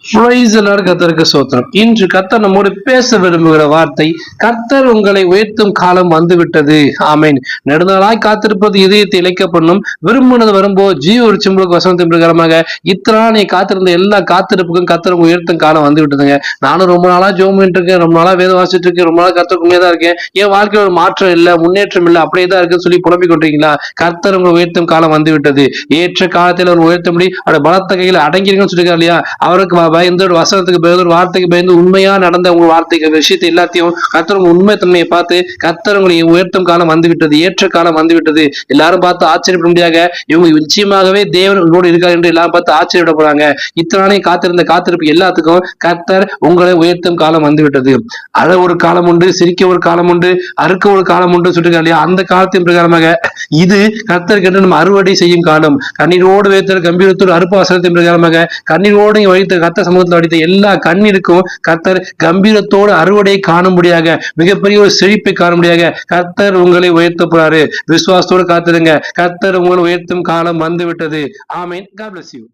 கர்த்தருக்கு சோத்திரம். இன்று கர்த்தர் நம்மோடு பேச விரும்புகிற வார்த்தை, கர்த்தர் உங்களை உயர்த்தும் காலம் வந்துவிட்டது. ஆமேன். நெடுநாளாய் காத்திருப்பது இதயத்தை இழைக்க பண்ணும், விரும்பினது வரும்போது ஜீவ விருட்சங்களுக்கு வசனத்தின் பிரகாரமாக இத்தனை நீ காத்திருந்த எல்லா காத்திருப்புக்கும் கர்த்தர் உயர்த்தும் காலம் வந்து விட்டதுங்க. நானும் ரொம்ப நாளா ஜோம் பண்ணிட்டு இருக்கேன், ரொம்ப நாளா வேதம் வாசிட்டு இருக்கேன், ரொம்ப நாளா கர்த்தருக்குள்ளே தான் இருக்கேன், என் வாழ்க்கையில் ஒரு மாற்றம் இல்லை, முன்னேற்றம் இல்லை, அப்படியே தான் இருக்குன்னு சொல்லி புலம்பிக் கொண்டிருக்கீங்களா? கர்த்தர் உங்களை உயர்த்தும் காலம் வந்து விட்டது. ஏற்ற காலத்தில் அவர் உயர்த்தும்படி அவருடைய பலத்த கையில் அடங்கிருக்குன்னு சொல்லியிருக்காரு இல்லையா? அவருக்கு பயந்து ஒரு வசனத்துக்கு பயந்து ஒரு வார்த்தைக்கு பயந்து உண்மையா நடந்த உங்க வார்த்தைக்கு விஷயத்தை எல்லாத்தையும் கர்த்தர் உங்க உண்மை தன்மையை பார்த்து கர்த்தர் உங்களை உயர்த்தும் காலம் வந்துவிட்டது, ஏற்ற காலம் வந்துவிட்டது. எல்லாரும் பார்த்து ஆச்சரியப்பட முடியாத இவங்க நிச்சயமாகவே தேவன் உங்களோடு இருக்கார் என்று எல்லாரும் பார்த்து ஆச்சரியப்பட போறாங்க. இத்தனை காத்திருந்த காத்திருப்பு எல்லாத்துக்கும் கர்த்தர் உங்களை உயர்த்தும் காலம் வந்துவிட்டது. அழ ஒரு காலம் உண்டு, சிரிக்க ஒரு காலம் உண்டு, அறுக்க ஒரு காலம் உண்டு சொல்லிருக்காரு இல்லையா? அந்த காலத்தின் பிரகாரமாக இது கர்த்தருக்கு என்று நம்ம அறுவடை செய்யும் காலம். கண்ணீரோடு வைத்த கம்பீரத்தோடு அறுப்பு வசனத்தின் பிரகாரமாக கண்ணீரோடு வைத்த கர்த்தர் சமூகத்தில் அடித்த எல்லா கண்ணீருக்கும் கர்த்தர் கம்பீரத்தோடு அறுவடையை காணும்படியாக, மிகப்பெரிய ஒரு செழிப்பை காணும்படியாக கர்த்தர் உங்களை உயர்த்த போறாரு. விசுவாசத்தோடு காத்திருங்க. கர்த்தர் உங்களை உயர்த்தும் காலம் வந்து விட்டது. ஆமேன். God bless you.